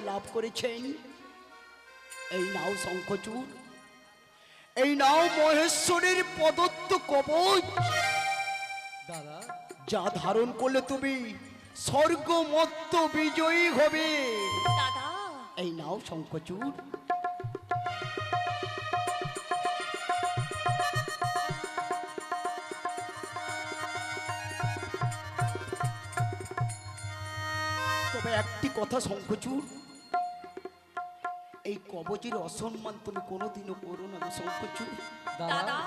লাভ করেছেন। এই নাও শঙ্খচূড়, এই নাও মহেশ্বরের প্রদত্ত কবচ। দাদা, যা ধারণ করলে তুমি স্বর্গমত্ত বিজয়ী হবে। দাদা, এই নাও শঙ্খচূড়। তবে একটি কথা শঙ্খচূড়, এই কবচের অসম্মান তুমি কোনোদিনও করো না শঙ্খচূড়। দাদা,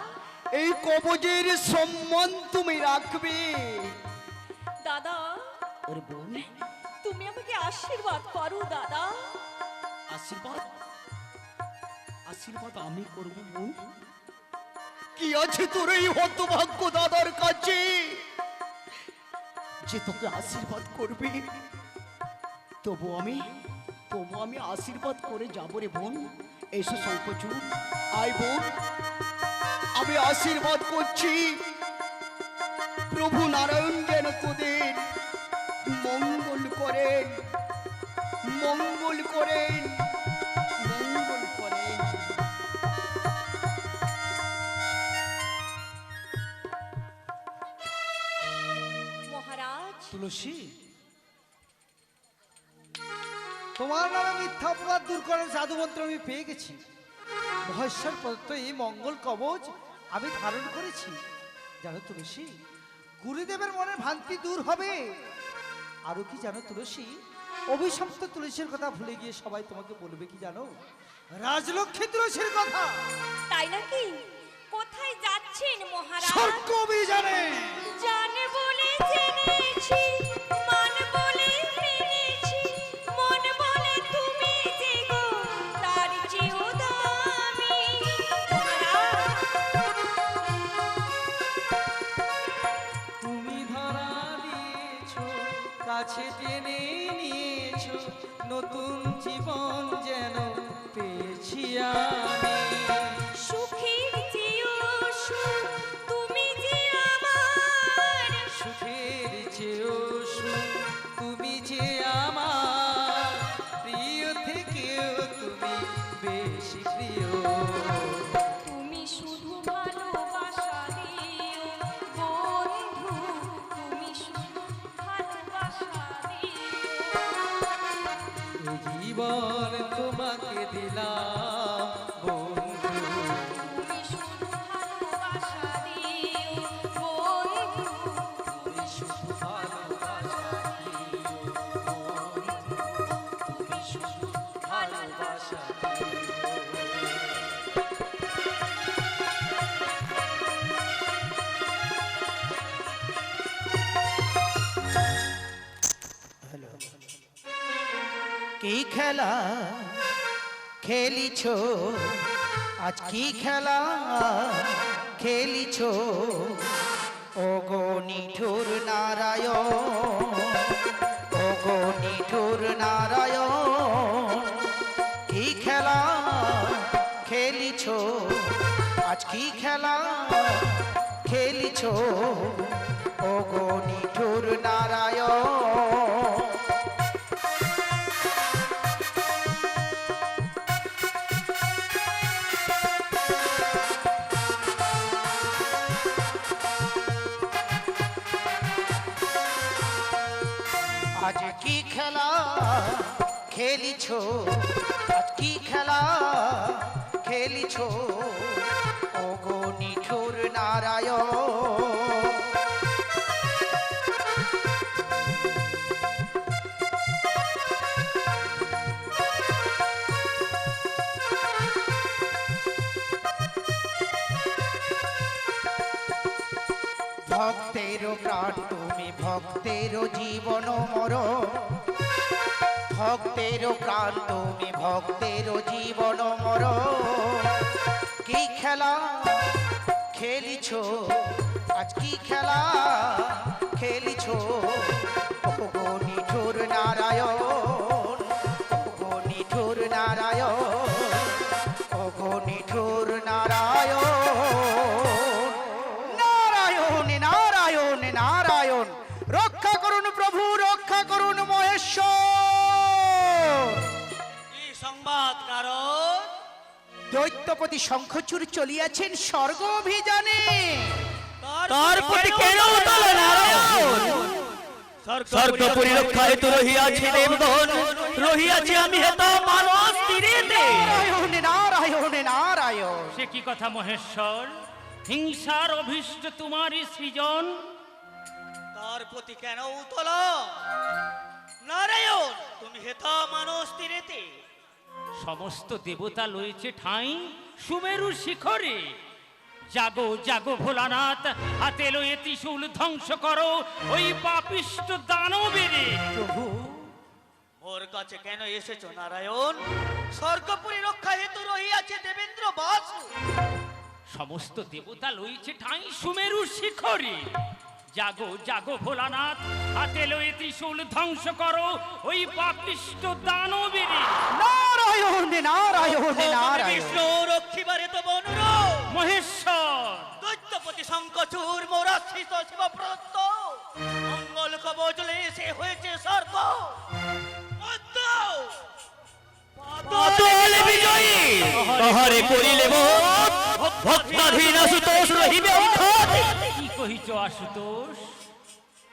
এই কবচের সম্মান তুমি রাখবে। দাদা, ওরে বোন, তুমি আমাকে আশীর্বাদ করো দাদা। আশীর্বাদ? আশীর্বাদ আমি করবো বোন? কি আছে তোর এই হতভাগ্য দাদার কাছে যে তোকে আশীর্বাদ করবে? তবু আমি আশীর্বাদ করে যাবো রে বোন। এসো শঙ্খচূড়, আয় বোন, আমি আশীর্বাদ করছি। প্রভু নারায়ণ যেন তোদের মঙ্গল করেন, মঙ্গল করেন, মঙ্গল করেন। মহারাজ, তুলসী, তোমার নামে মিথ্যা অপবাদ দূর করার জাদু মন্ত্র আমি পেয়ে গেছি। মহেশ্বর প্রদত্ত এই মঙ্গল কবচ আমি ধারণ করেছি। জানো তুলসী, গুরুদেবের মনের ভ্রান্তি দূর হবে। আরো কি জানো তুলসী, অভিশপ্ত তুলসীর কথা ভুলে গিয়ে সবাই তোমাকে বলবে কি জানো? রাজলক্ষ্মী তুলসীর কথা। তাই নাকি? কোথায় যাচ্ছেন মহারাজ? স্বর্গ অভিযানে। জানে বলে জেনেছি, মান বলে মেনেছি, মন বলে তুমি যে গো তার চেয়েও দামি। মহারাজ, তুমি ধরা দিয়েছো, কাছে টেনে নিয়েছো, নতুন জীবন যেন পেয়েছি আমি। সুখের চেয়েও সুখ তুমি যে আমার, সুখের চেয়েও সুখ তুমি যে আমার, প্রিয় থেকেও তুমি বেশি প্রিয়। তুমি শুধু ভালোবাসা দিও বন্ধু, তুমি শুধু ভালোবাসা দিও। এই জীবন তোমাকে দিলাম বন্ধু, তুমি শুধু ভালোবাসা দিও বন্ধু, তুমি শুধু ভালোবাসা দিও বন্ধু, তুমি শুধু ভালোবাসা দিও। কি খেলা খেলিছ আজ, কি খেলা খেলিছ ও গো নিঠুর নারায়ণ, ও গো নিঠুর নারায়ণ। কি খেলা খেলিছ আজ, কি খেলা খেলিছ ও গো নিঠুর নারায়ণ। আজ কি খেলা খেলিছ, আজ কি খেলা খেলিছ ও গো নিঠুর নারায়ণ। ভক্তের প্রাণ তুমি, ভক্তের জীবন মরণ, ভক্তের প্রাণ তুমি, ভক্তের জীবন মরণ। কি খেলা খেলিছ আজ, কি খেলা খেলিছ ও গো নিঠুর নারায়ণ, ও গো নিঠুর নারায়ণ, ও গো নিঠুর নারায়ণ। নারায়ণ নারায়ণ নারায়ণ, রক্ষা করুন প্রভু, রক্ষা করুন মহেশ্বর। দৈত্যপতি শঙ্খচূড় চলিয়াছেন স্বর্গ অভিযানে। তার প্রতি কেন উতল নারায়ণ? স্বর্গপুরী রক্ষায় তো রহিয়াছি দেবগণ, রহিয়াছি আমি হেত মানস তীরেতে। নারায়ণ নারায়ণ নারায়ণ। সে কি কথা মহেশ্বর? হিংসার অভিষ্ট তোমারই সৃজন। তার প্রতি কেন উতল নারায়ণ? তুমি হেতা মানস তীরেতে। সমস্ত দেবতা লয়েছে ঠাঁই সুমেরু শিখরে। জাগো জাগো ভোলানাথ, হাতে লয়ে ত্রিশূল ধ্বংস করো ওই পাপিষ্ট দানবেরে। প্রভু মোর কাছে কেন এসেছো নারায়ণ? স্বর্গপুরী রক্ষা হেতু রহিয়াছে দেবেন্দ্র বাসু। সমস্ত দেবতা লইছে ঠাঁই সুমেরু শিখরে। জাগো জাগো ভোলানাথ, হাতে লয়ে ত্রিশূল ধ্বংস করো ওই পাপিষ্ট দানবেরে। নারায়ণ নারায়ণ নারায়ণ। বিষ্ণু রক্ষিবারে তো বনুর মহেশ্বর দৈত্যপতি শঙ্খচূড় মোরাশ্রিত শিব প্রদত্ত মঙ্গল কবচলে সে হয়েছে স্বর্গ মধ্য। পাতাল বিজয়ী তাহারে করিলে মোদ, ভক্তাধীন আশুতোষ রহিবে অক্ষত। কি কহিছ আশুতোষ?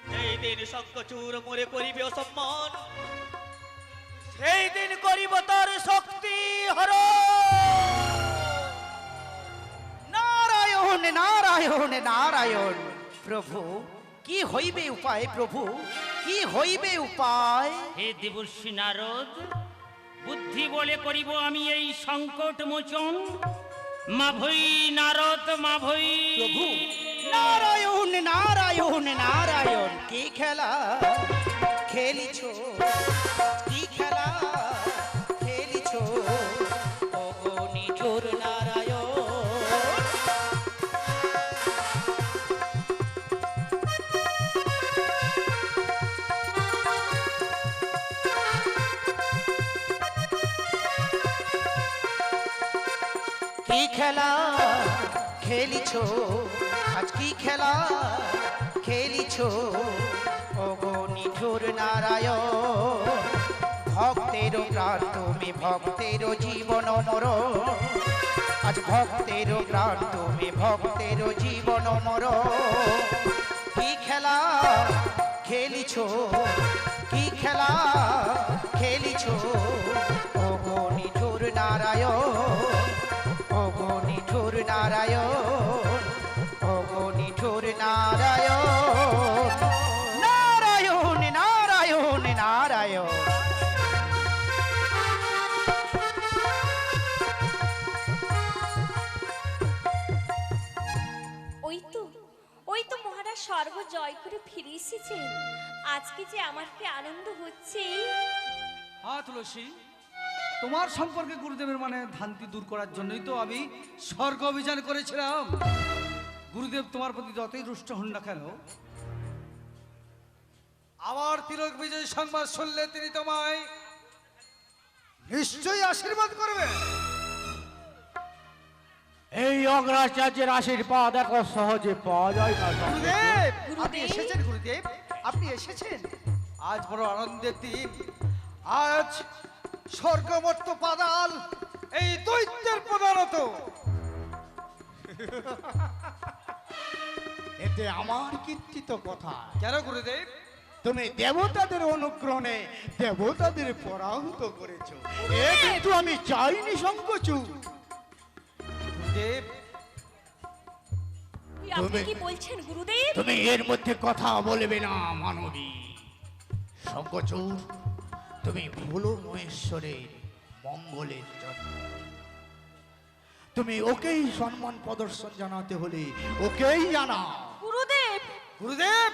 সেই দিন শঙ্খচূড় মোরে করিবে অসম্মান, সেই দিন করিব তার শক্তি হর। নারায়ণ নারায়ণ নারায়ণ। প্রভু কি হইবে উপায়? প্রভু কি হইবে উপায়? হে দেবর্ষি নারদ, বুদ্ধি বলে করিব আমি এই সংকট মোচন। মাভৈ নারদ মাভৈ। প্রভু নারায়ণ নারায়ণ নারায়ণ। কি খেলা খেলিছ, কি খেলা খেলিছ, ওগো নিঠুর নারায়ণ। কি খেলা খেলিছ, আজ কি খেলা খেলিছ, ওগো নিঠুর নারায়ণ। ভক্তের প্রাণ তুমি, ভক্তের জীবন মর। আজ ভক্তের প্রাণ তুমি, ভক্তের জীবন মর। কি খেলা খেলিছ, কি খেলা খেলিছ, ওগো নিঠুর নারায়ণ, ওগো নিঠুর নারায়ণ, ওগো নিঠুর নারায়ণ। নারায়ণ নারায়ণ নারায়ণ। ওই তো মহারাজ স্বর্গ জয় করে ফিরে এসেছেন। আজকে যে আমার কি আনন্দ হচ্ছে। হ্যাঁ তুলসী, তোমার সম্পর্কে গুরুদেবের মানে ভ্রান্তি দূর করার জন্যই তো আমি স্বর্গ অভিযান করেছিলাম। গুরুদেব তোমার প্রতি যতই রুষ্ট হন না কেন, আমার তিলক বিজয় সংবাদ শুনলে তিনি তোমায় নিশ্চয়ই আশীর্বাদ করবে। এই অগ্রাচার্যের আশীর্বাদ এত সহজে পাওয়া যায় না। গুরুদেব আপনি এসেছেন, গুরুদেব আপনি এসেছেন। আজ বড় আনন্দের দিন। আজ স্বর্গমর্ত পাতাল এই দৈত্যের প্রধানত। এতে আমার কীর্তিত কথা। কেন গুরুদেব? তুমি দেবতাদের অনুগ্রহে দেবতাদের পরাভূত করেছো। এ কিন্তু আমি চাইনি শঙ্খচূড়। গুরুদেব আপনি কি বলছেন গুরুদেব? তুমি এর মধ্যে কথা বলবে না মানবী। শঙ্খচূড়, তুমি ভুলো মহেশ্বরের মঙ্গলের জন্য। তুমি ওকেই সম্মান প্রদর্শন জানাতে হলে ওকেই জানাও। গুরুদেব গুরুদেব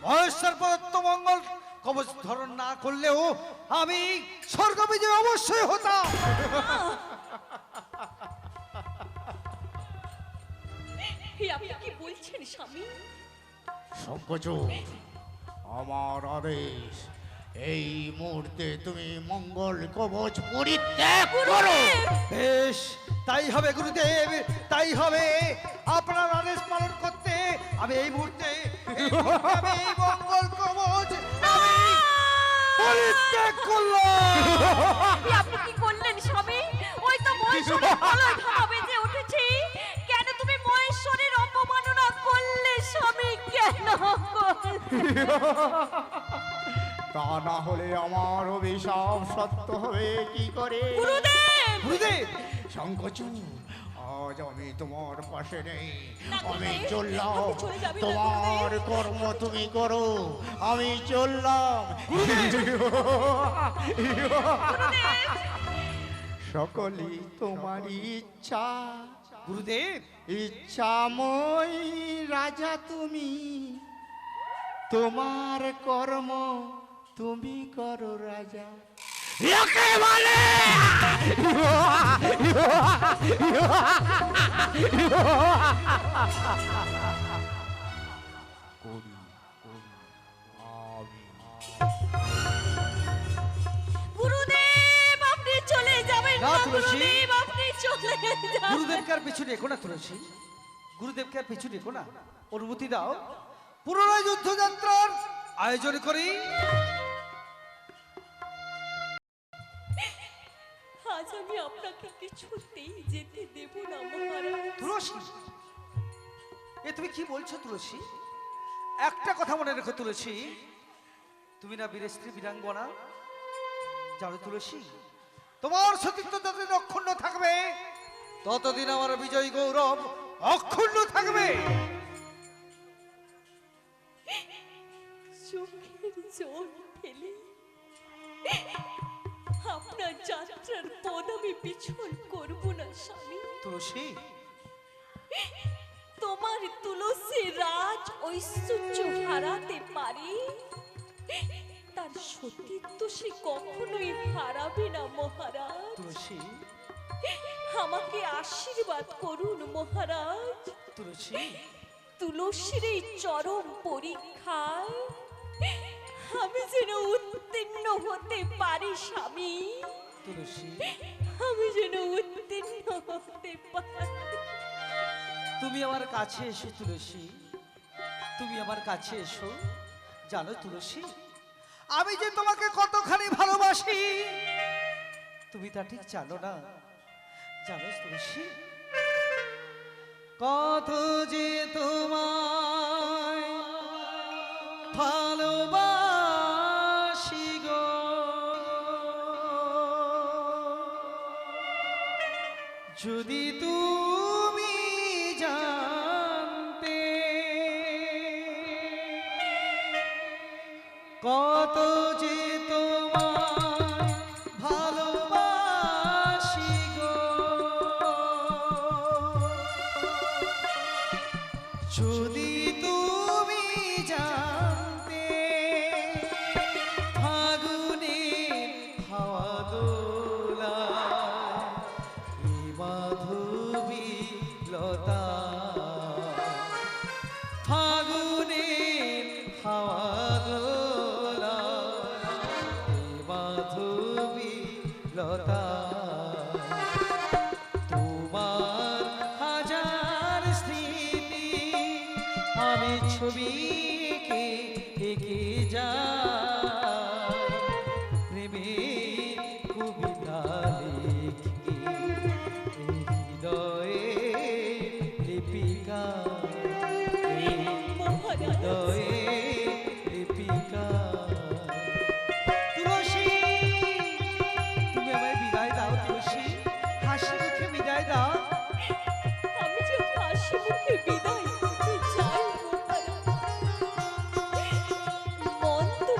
মহেশ্বর প্রদত্ত মঙ্গল কবচ ধারণ না করলেও আমি স্বর্গ বিজয় অবশ্যই হতাম। আপনি কি বলছেন স্বামী? শঙ্খচূড়, আমার আদেশ, এই মুহূর্তে তুমি মঙ্গল কবচ পরিত্যাগ করো। বেশ তাই হবে গুরুদেব, তাই হবে। আপনার আদেশ পালন করতে আমি এই মুহূর্তে আমি এই মঙ্গল কবচ আমি পরিত্যাগ করলাম। আপনি কি করলেন স্বামী? ওই তো মহেশ্বরের গলায় তা না হলে আমার অভিশাপ সত্য হবে কি করে? গুরুদেব গুরুদেব শঙ্খচূড়, আজ আমি তোমার পাশে নেই। না, আমি গুরুদেব, চললাম, আপনি চলে যাবেন না, তোমার কর্ম তুমি করো, আমি চললাম। সকলই তোমারই ইচ্ছা, গুরুদেব ইচ্ছাময় রাজা তুমি, তোমার কর্ম তুমি করো রাজা। লোকে বলে গুরুদেব আপনি চলে যাবেন না, না তুলসী। গুরুদেব আপনি চলে যাবেন। গুরুদেবকে আর পিছু রেখো না তুলসী, গুরুদেবকে আর পিছু রেখো না, অনুমতি দাও পুনরায় যুদ্ধযাত্রার আয়োজন করি। আজ আমি আপনাকে কিছুতেই যেতে দেব না মহারাজ। তুলসী, এ তুমি কি বলছো তুলসী? একটা কথা মনে রেখো তুলসী, তুমি না বীর স্ত্রী বীরাঙ্গনা, জানো তুলসী, তোমার সতীত্ব যতদিন অক্ষুণ্ণ থাকবে ততদিন আমার বিজয় গৌরব অক্ষুণ্ণ থাকবে। চোখের জল ফেলে আপনার যাত্রার পথ আমি পিছন করব না স্বামী। তুলসী, তোমার তুলসী রাজ ঐশ্বর্য হারাতে পারে, তার সতীত্ব সে কখনোই হারাবে না মহারাজ। তুলসী, আমাকে আশীর্বাদ করুন মহারাজ। তুলসী, তুলসীর এই চরম পরীক্ষায় আমি যেন উত্তীর্ণ হতে পারি স্বামী, তুলসী, আমি যেন উত্তীর্ণ হতে পারি। তুমি আমার কাছে এসো তুলসী, তুমি আমার কাছে এসো। জানো তুলসী, আমি যে তোমাকে কতখানি ভালোবাসি তুমি তা ঠিক জানো না। জানো তুলসী, কত যে তোমায় ভালোবাসি গো, যদি তুমি জানতে কত যে তোমায় ভালোবাসি গো, যদি তুমি জানতে ফাগুনের হাওয়া দোলায় এই মাধবী লতা, ফাগুনের হাওয়া দোলায় এই মাধবী লতা, তোমার হাজার স্মৃতি আমি ছবিকে এঁকে যাই, প্রেমের কবিতা লিখি এই হৃদয়ে লিপিকা, এই হৃদয়ে লিপিকা। তুলসী, তুমি আমায় বিদায় দাও তুলসী, হাসি মুখে বিদায় দাও। আমি যে হাসি মুখে বিদায় দিতে চাই মহারাজ, মন তো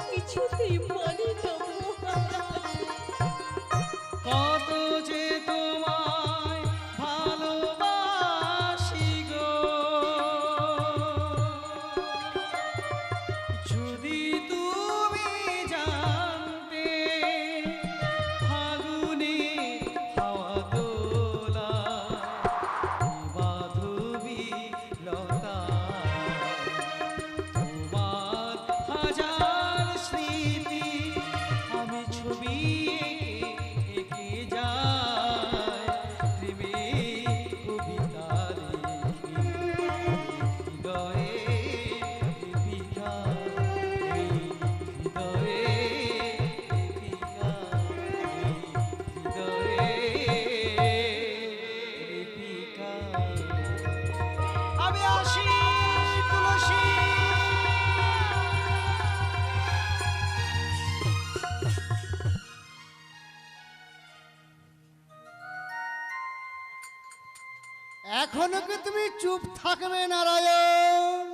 এখনো কি তুমি চুপ থাকবে নারায়ণ?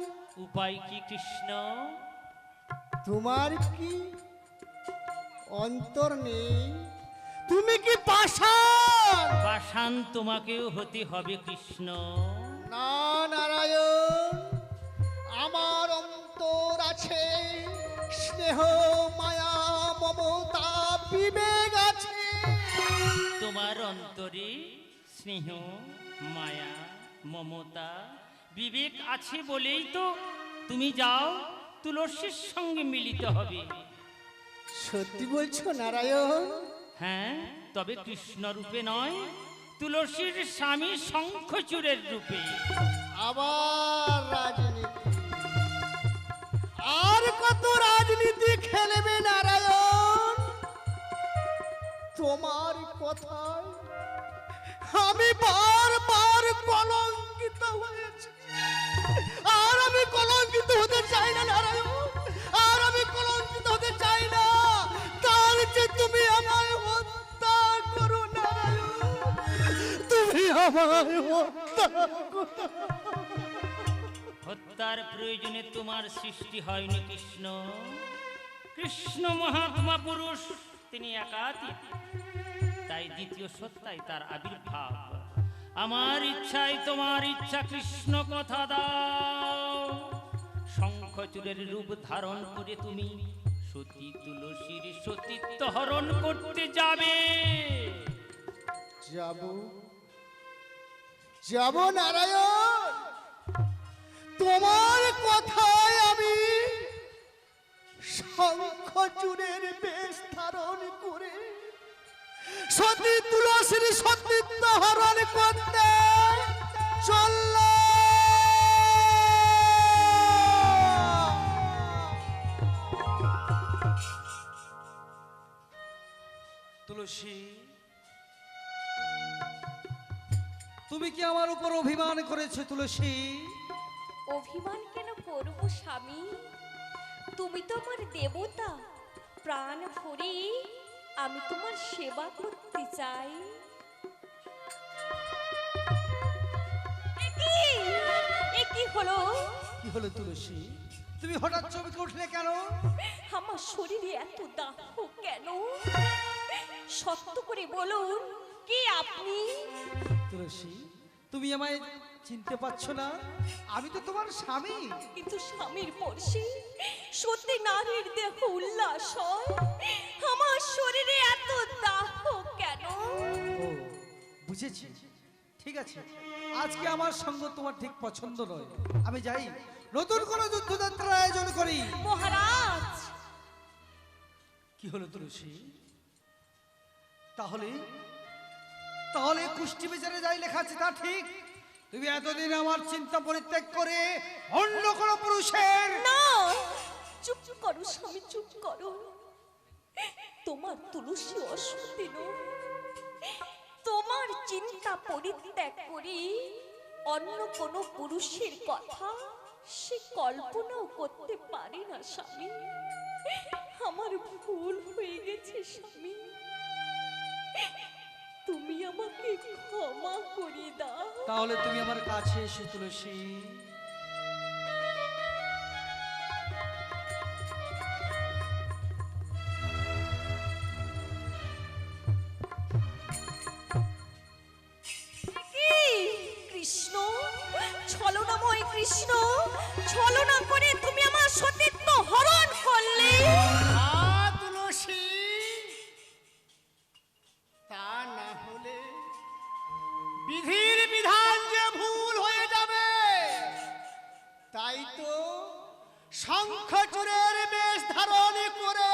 উপায় কি কৃষ্ণ? তোমার কি অন্তর নেই? তুমি কি পাষাণ? পাষাণ তোমাকেও হতে হবে কৃষ্ণ। না নারায়ণ, আমার অন্তর আছে স্নেহ, মায়া, মমতা, বিবেক আছে। তোমার অন্তরে স্নেহ, মায়া, মমতা, বিবেক আছে বলেই তো তুমি যাও তুলসীর সঙ্গে মিলিত হবে। সত্যি বলছো নারায়ণ? হ্যাঁ, তবে কৃষ্ণ রূপে নয়, তুলসীর স্বামী শঙ্খচূড়ের রূপে। আবার রাজনীতি, আর কত রাজনীতি খেলবে নারায়ণ? তোমার কথায় আমি বারবার কলঙ্কিত হয়েছি, আর আমি কলঙ্কিত হতে চাই না নারায়ণ, আর আমি কলঙ্কিত হতে চাই না। তার যে তুমি আমায় হত্যা করো নারায়ণ, তুমি আমায় হত্যা করো। হত্যার প্রয়োজনে তোমার সৃষ্টি হয়নি কৃষ্ণ। কৃষ্ণ মহাত্মা পুরুষ, তিনি একাতীত, তাই দ্বিতীয় সত্তায় তার আবির্ভাব। আমার ইচ্ছায় তোমার ইচ্ছা কৃষ্ণ, কথা দাও শঙ্খচূড়ের রূপ ধারণ করে তুমি সতী তুলসীর সতীত্ব হরণ করতে যাবে। যাব, যাব নারায়ণ, তোমার কথায় আমি শঙ্খচূড়ের বেশ ধারণ করে সতী তুলসীর সতীত্ব হরণ করতে চললাম। তুলসী, তুমি কি আমার উপর অভিমান করেছো তুলসী? অভিমান কেন করবো স্বামী? তুমি তো আমার দেবতা, প্রাণ ভরে আমি তোমার সেবা করতে চাই। এ কি হলো? কি হলো তুলসী, তুমি হঠাৎ চমকে উঠলে কেন? আমার শরীরে এত দাহ কেন? সত্য করে বলুন, কে আপনি? তুলসী, তুমি আমায় চিনতে পারছো না? আমি তো তোমার স্বামী। কিন্তু স্বামীর পরশে সত্যি নারীর দেহ উল্লাস হয়, আমার শরীরে এত দাহ কেন? ও, বুঝেছি। ঠিক আছে, আজকে আমার সঙ্গ তোমার ঠিক পছন্দ নয়। আমি যাই, নতুন কোনো যুদ্ধযাত্রার আয়োজন করি। মহারাজ, কি হলো তুলসী? তাহলে তাহলে কুষ্টি বিচারে যাই লেখা আছে তা ঠিক? তুমি এতদিন আমার চিন্তা পরিত্যাগ করে অন্য কোনো পুরুষের না, চুপ করো স্বামী, চুপ করো। তোমার তুলসী অসতী নয়, তোমার চিন্তা পরিত্যাগ করি অন্য কোনো পুরুষের কথা সে কল্পনাও করতে পারি না স্বামী। আমার ভুল হয়ে গেছে স্বামী, তুমি আমাকে ক্ষমা করে দাও। তাহলে তুমি আমার কাছে এসো তুলসী। কি কৃষ্ণ, ছলনাময় কৃষ্ণ, ছলনা করে তুমি আমার সতীত্ব হরণ করলে। তুলসী, তা না হলে বিধির বিধান যে ভুল হয়ে যাবে, তাই তো শঙ্খচূড়ের বেশ ধারণ করে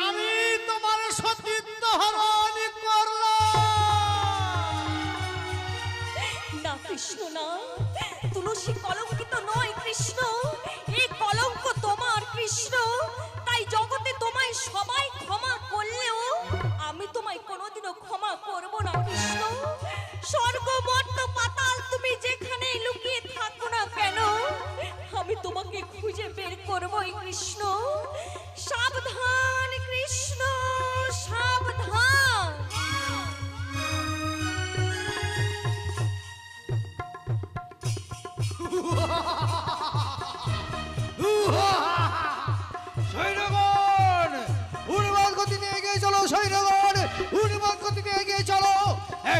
আমি তোমার সতীত্ব হরণ করলাম। না কৃষ্ণ না, তুলসী কলঙ্কিত নয় কৃষ্ণ, এই কলঙ্ক তোমার কৃষ্ণ। তাই জগতে তোমায় সবাই ক্ষমা করলেও আমি তোমায় কোনোদিনও ক্ষমা করব না কৃষ্ণ। স্বর্গ মর্ত পাতাল তুমি যেখানে লুকিয়ে থাকো না কেন, আমি তোমাকে খুঁজে বের করবই কৃষ্ণ। সাবধান কৃষ্ণ, সাবধান।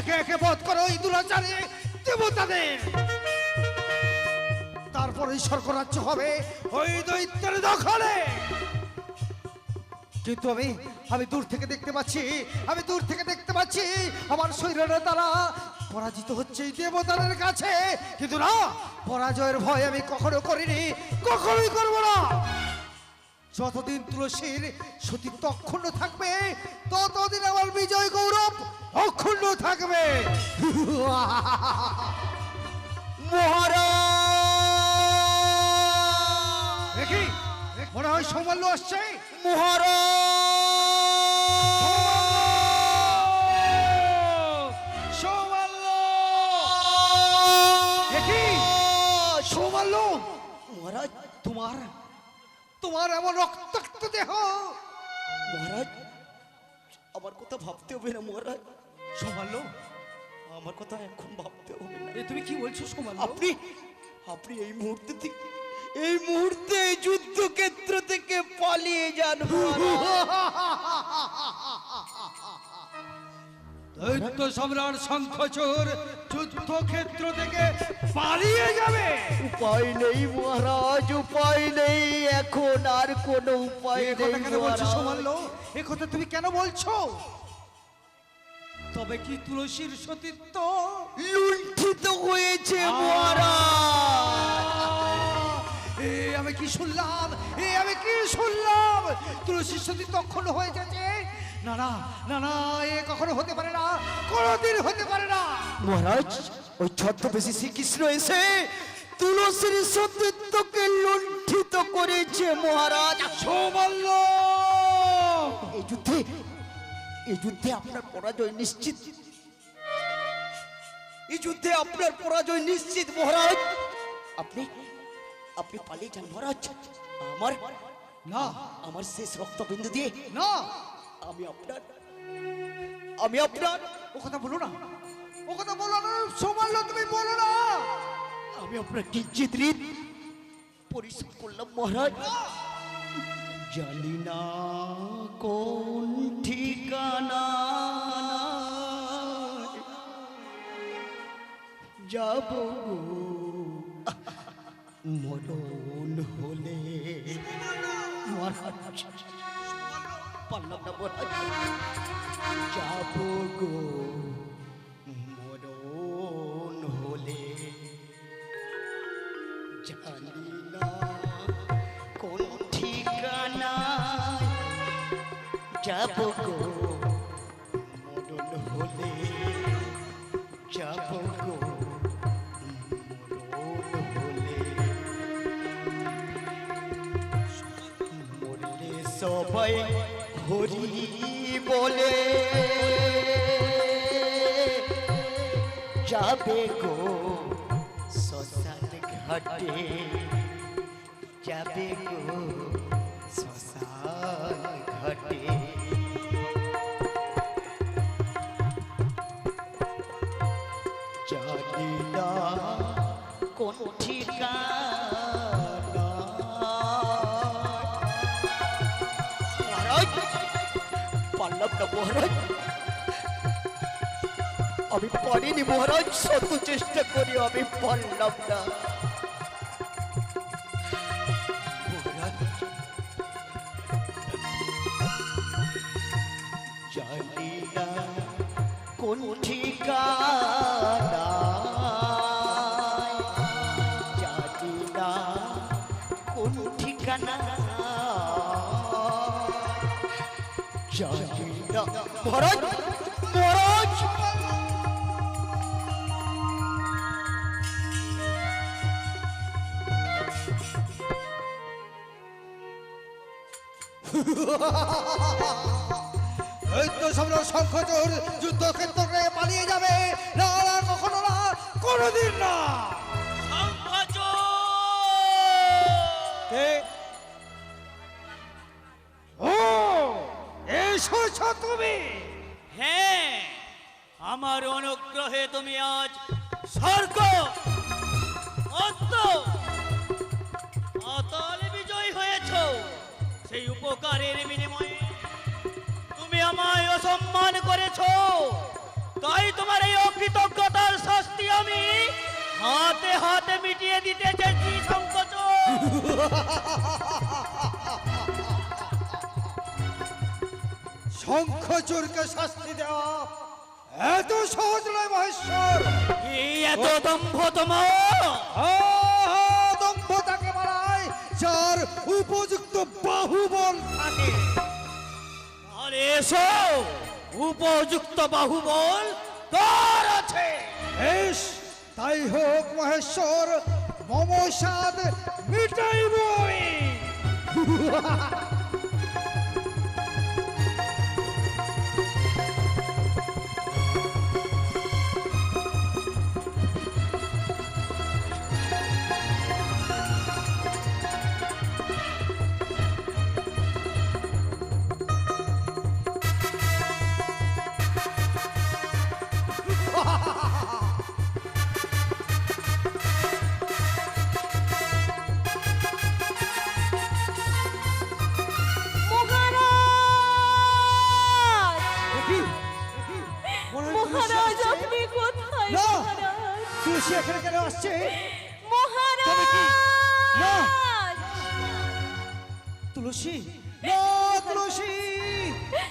একে একে বধ করো এই দুরাচারে দেবতাদের। তারপরে স্বর্গরাজ্য হবে ওই দৈত্যের দখলে। কিন্তু আমি দূর থেকে দেখতে পাচ্ছি, আমি দূর থেকে দেখতে পাচ্ছি আমার শরীরের দ্বারা পরাজিত হচ্ছে এই দেবতাদের কাছে। কিন্তু না, পরাজয়ের ভয় আমি কখনো করিনি, কখনোই করব না। যতদিন তুলসীর সতীত্ব অক্ষুণ্ণ থাকবে ততদিন আমার বিজয় গৌরব অক্ষুণ্ণ থাকবে। মহারাজ দেখি মনে হয় সৌমাল্য আসছে। সৌমাল্য, দেখি সৌমাল্য, মহারাজ তোমার এমন রক্তাক্ত দেহ। মহারাজ আমার কথা ভাবতে হবে না মহারাজ, সৌমাল্য, আমার কথা এখন ভাবতে হবে না। এ তুমি কি বলছো সৌমাল্য? আপনি আপনি এই মুহূর্তে যুদ্ধক্ষেত্র থেকে পালিয়ে যান দৈত্য সম্রাট শঙ্খচূড় যুদ্ধক্ষেত্র থেকে পালিয়ে যাবে। উপায় নেই মহারাজ, উপায় নেই, এখন আর কোনো উপায় এ নেই কথা কেন বলছো মহারাজ। সৌমাল্য? এ কথা তুমি কেন বলছো? তবে কি তুলসীর সতীত্ব লুণ্ঠিত হয়েছে মহারাজ। এ আমি কি শুনলাম, আমি কি শুনলাম? তুলসীর সতীত্ব অক্ষুণ্ণ হয়ে যাচ্ছে। না না না না, এ কখনো হতে পারে না, কোনোদিন হতে পারে না। মহারাজ ওই ছদ্মবেশী শ্রীকৃষ্ণ এসে তুলসীর সতীত্বকে লুণ্ঠিত করেছে মহারাজ। সৌমাল্য, এই যুদ্ধে আপনার পরাজয় নিশ্চিত, এই যুদ্ধে আপনার পরাজয় নিশ্চিত মহারাজ। আপনি পালিয়ে যান মহারাজ। না আমার শেষ রক্তবিন্দু দিয়ে না, আমি আপনার ও কথা বলো না, ও কথা বলো না সৌমাল্য, তুমি বলো না। আমি আপনার কিঞ্চিত ঋণ পরিশোধ করলাম মহারাজ। জানি না কোন ঠিকানা যাব মরণ হলে মহারাজ। পারলাম না মহারাজ, যাব গো মরণ হলে। জানি না কোন ঠিকানা যাব গো মরণ হলে, যাব গো মরণ হলে। মরলে সবাই হরি বলে যাবে গো শ্মশান ঘাটে, যাবে গো শ্মশান ঘাটে। জানি না কোন ঠিকানা। মহারাজ পারলাম না মহারাজ, আমি পারিনি মহারাজ, শত চেষ্টা করি আমি পারলাম না মহারাজ। জানি না কোন ঠিকানা, জানি না কোন ঠিকানা, জানি না মহারাজ, মহারাজ। দৈত্য সম্রাট শঙ্খচূড় যুদ্ধক্ষেত্র থেকে পালিয়ে যাবে। না না, কখনো না, কোনোদিন না। ও এসেছ তুমি? হ্যাঁ, আমার অনুগ্রহে তুমি আজ স্বর্গ অতল বিজয় হয়েছ। সেই উপকারের বিনিময়ে তুমি আমায় অসম্মান করেছ, তাই তোমার এই আমি হাতে হাতে মিটিয়ে দিতে চেয়েছি শঙ্খচূড়। শঙ্খচূড়কে শাস্তি দেওয়া এত সহজ নয় মহেশ্বর। এই এত দম্ভ তোমার? দম্ভ তাকে বলায় যার উপযুক্ত বাহুবল থাকে। আরে এসো, উপযুক্ত বাহুবল তোর আছে। বেশ, তাই হোক মহেশ্বর, মম সাদ মিটাইব আমি। মহারাজ, আপনি কোথায়? না। মহারাজ, তুলসী এখানে কেন আসছে? মহারাজ, তবে কি? না। তুলসী, না তুলসী,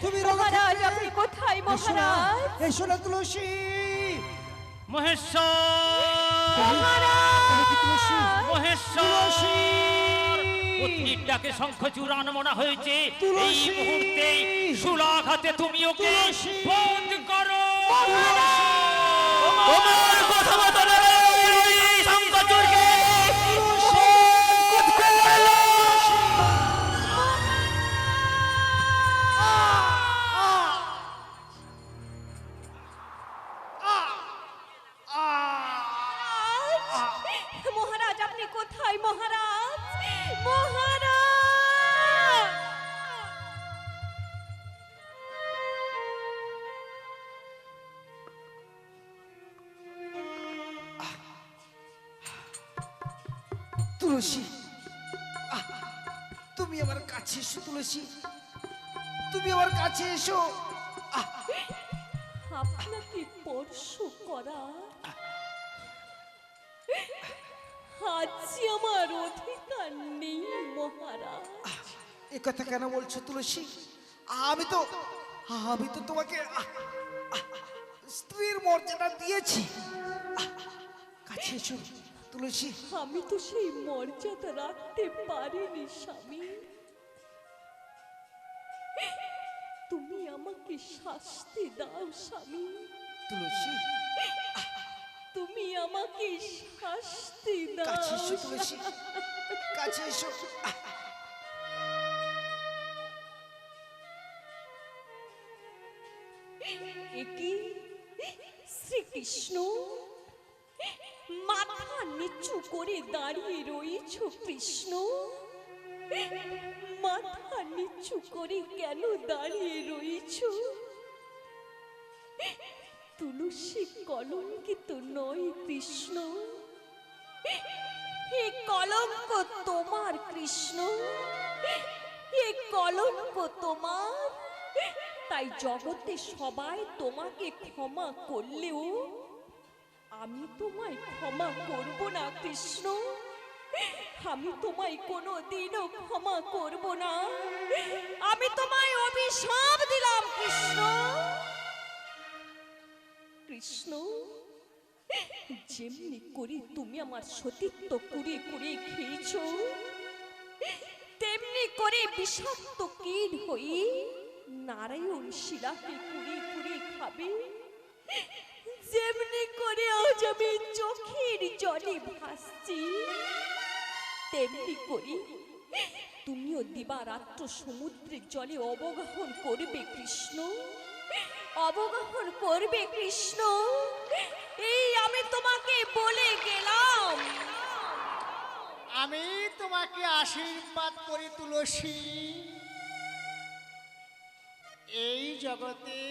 তুমি মহারাজ, আপনি কোথায়? মহারাজ, এসো না তুলসী। মহেশ্বর, তুলসী, মহেশ্বর, অতির ডাকে শঙ্খচূড় আনমনা হয়েছে। এই তুলসী! মুহূর্তে সুলাঘাতে তুমি ওকে তুলসী! বন্ধ করো। তোমার কথা মতো শঙ্খচূড়কে মহারাজ, আপনি কোথায়? মহারাজ, মহারাজ, তুলসী, তুমি আমার কাছে এসো তুলসী, তুমি আমার কাছে এসো। আপনাকে স্পর্শ করা আজ আমার অধিকার নেই মহারাজ। এ কথা কেন বলছো তুলসী? আমি তো তোমাকে স্ত্রীর মর্যাদা দিয়েছি। কাছে এসো তুলসী। আমি তো সেই মর্যাদা রাখতে পারিনি স্বামী। তুমি আমাকে শাস্তি দাও স্বামী, তুলসী, তুমি আমাকে শাস্তি কাছে দাও। এসো তুলসী, কাছে এসো। একি শ্রীকৃষ্ণ, মাথা নিচু করে দাঁড়িয়ে রয়েছ কৃষ্ণ? মাথা নিচু করে কেন দাঁড়িয়ে রয়েছ? তুলসী কলঙ্কিত নয় কৃষ্ণ, এ কলঙ্ক তোমার কৃষ্ণ, এ কলঙ্ক তোমার। তাই জগতে সবাই তোমাকে ক্ষমা করলেও আমি তোমায় ক্ষমা করব না কৃষ্ণ। আমি তোমায় কোনোদিনও ক্ষমা করব না। আমি তোমায় অভিশাপ দিলাম কৃষ্ণ। কৃষ্ণ, যেমনি করে তুমি আমার সতীত্ব কুড়িয়ে কুড়িয়ে খেয়েছো, তেমনি করে বিষাক্ত কীট হয়ে নারায়ণ শিলাকে কুড়িয়ে কুড়িয়ে খাবে। যেমনি করে আজ আমি চোখের জলে ভাসছি, তেমনি করে তুমিও দিবারাত্র সমুদ্রের জলে অবগাহন করবে কৃষ্ণ, অবগাহন করবে কৃষ্ণ। এই আমি তোমাকে বলে গেলাম। আমি তোমাকে আশীর্বাদ করি তুলসী, এই জগতে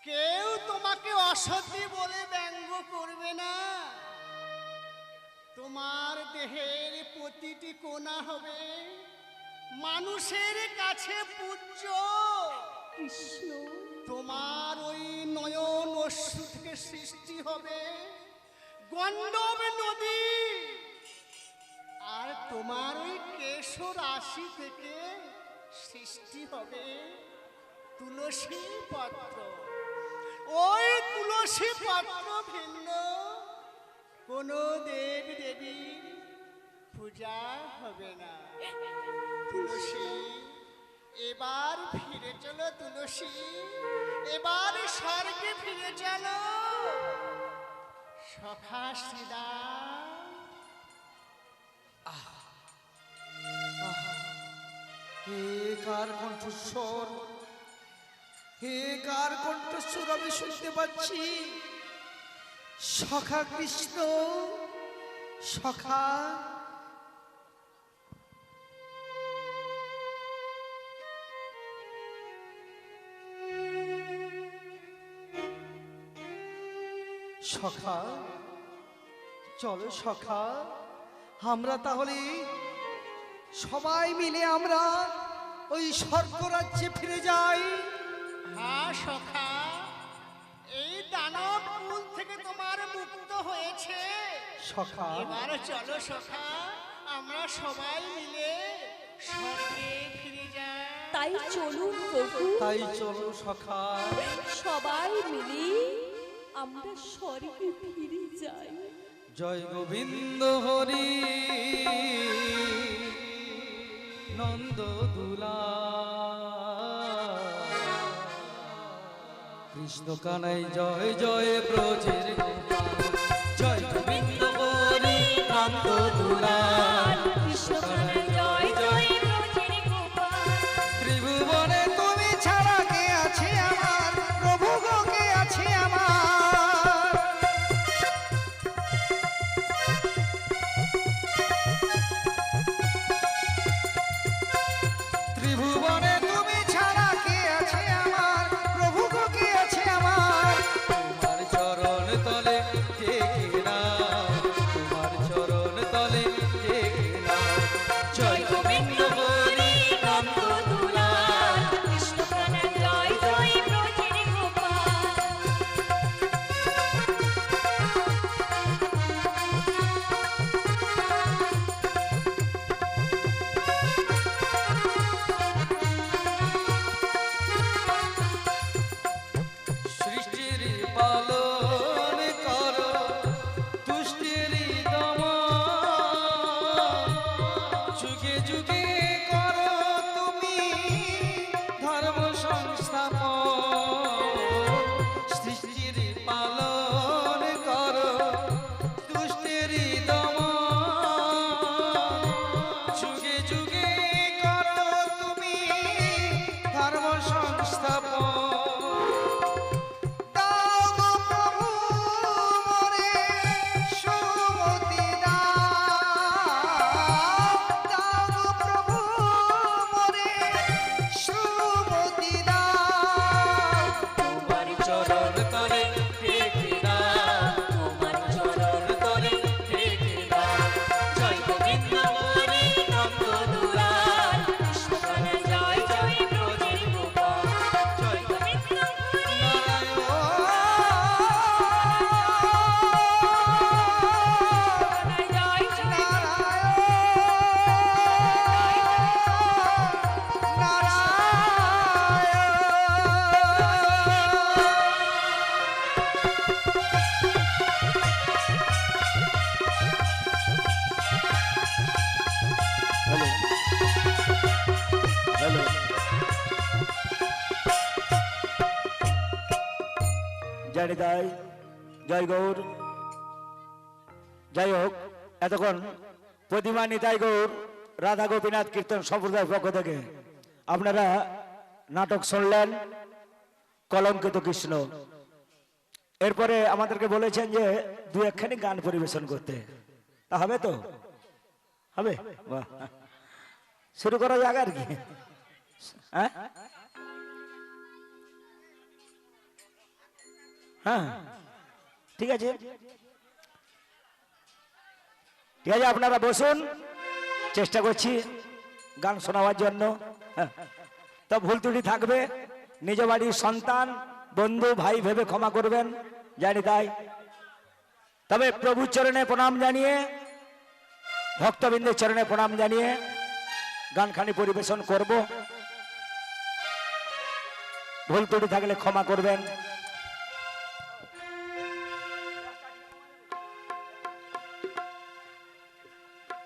কেউ তোমাকে অসতী বলে ব্যঙ্গ করবে না। তোমার দেহের প্রতিটি কোণা হবে মানুষের কাছে পূজ্য। কৃষ্ণ, তোমার ওই নয়ন অশ্রু থেকে সৃষ্টি হবে গণ্ডব নদী, আর তোমার ওই কেশ রাশি থেকে সৃষ্টি হবে তুলসী পত্র। ওই তুলসী পত্র ভিন্ন কোনো দেব দেবীর পূজা হবে না। তুলসী এবার ফিরে চলো, তুলসী এবার স্বর্গে ফিরে চলো। সখা শ্রীদা হে কার কণ্ঠস্বর, হে কার কণ্ঠস্বর আমি শুনতে পাচ্ছি? সখা কৃষ্ণ, সখা। সখা চলো সখা, আমরা তাহলে সবাই মিলে আমরা ওই স্বর্গরাজ্যে ফিরে যাই। হ্যাঁ সখা, এই দানব কুল থেকে তোমার মুক্ত হয়েছে। সখা এবার চলো সখা, আমরা সবাই মিলে স্বর্গে ফিরে যাই। তাই চলুন প্রভু, তাই চলো সখা। সবাই মিলে আমরা স্বর্গে ফিরে যাই। জয় গোবিন্দ হরি নন্দ দুলা, কৃষ্ণ কানাই জয় জয় ব্রজের গোপাল। জয় গোবিন্দ হরি নন্দ দুলা, কৃষ্ণ কানাই জয় জয় ব্রজের গোপাল। ত্রিভুবনে তুমি ছাড়া কে আছে আমার, প্রভু গো কে আছে আমার। ত্রিভুবনে তুমি ছাড়া কে আছে আমার, প্রভু গো কে আছে আমার। তোমার চরণ তলে টেকে নাও, তোমার চরণ তলে টেকে নাও। জয় গোবিন্দ হরি নন্দ দুলাল, কৃষ্ণ কানাই জয় জয় ব্রজের গোপাল। সৃষ্টির পালন করো, তুষ্টির দমন, যুগে যুগে করো তুমি ধর্ম সংস্থাপন। সৃষ্টির পালন করো, তুষ্টির দমন, যুগে যুগে করো তুমি ধর্ম সংস্থাপন। দাও গো প্রভু মোরে সুমতি দাও, দাও গো প্রভু মোরে সুমতি দাও। তোমার চরণ তলে টেকে দাও, তোমার চরণ তলে টেকে দাও। জয় গোবিন্দ হরি নন্দ দুলাল, কৃষ্ণ কানাই জয় জয় ব্রজের গোপাল। জয় গোবিন্দ হরি নারায়ণ কানাই জয় জয় জয় নিতাই, জয় গৌর। যাই হোক, এতক্ষণ প্রতিমা নিতাই গৌর রাধা গোপীনাথ কীর্তন সম্প্রদায়ের পক্ষ থেকে আপনারা নাটক শুনলেন কলঙ্কিত কৃষ্ণ। এরপরে আমাদেরকে বলেছেন যে দু একখানি গান পরিবেশন করতে, তা হবে তো? হবে? বাহ। শুরু করা যাক আর কি। হ্যাঁ হ্যাঁ, ঠিক আছে ঠিক আছে, আপনারা বসুন, চেষ্টা করছি গান শোনাবার জন্য। হ্যাঁ, তো ভুল ত্রুটি থাকবে, নিজ বাড়ির সন্তান বন্ধু ভাই ভেবে ক্ষমা করবেন, জানি তাই। তবে প্রভুর চরণে প্রণাম জানিয়ে, ভক্তবৃন্দের চরণে প্রণাম জানিয়ে গানখানি পরিবেশন করব। ভুল ত্রুটি থাকলে ক্ষমা করবেন।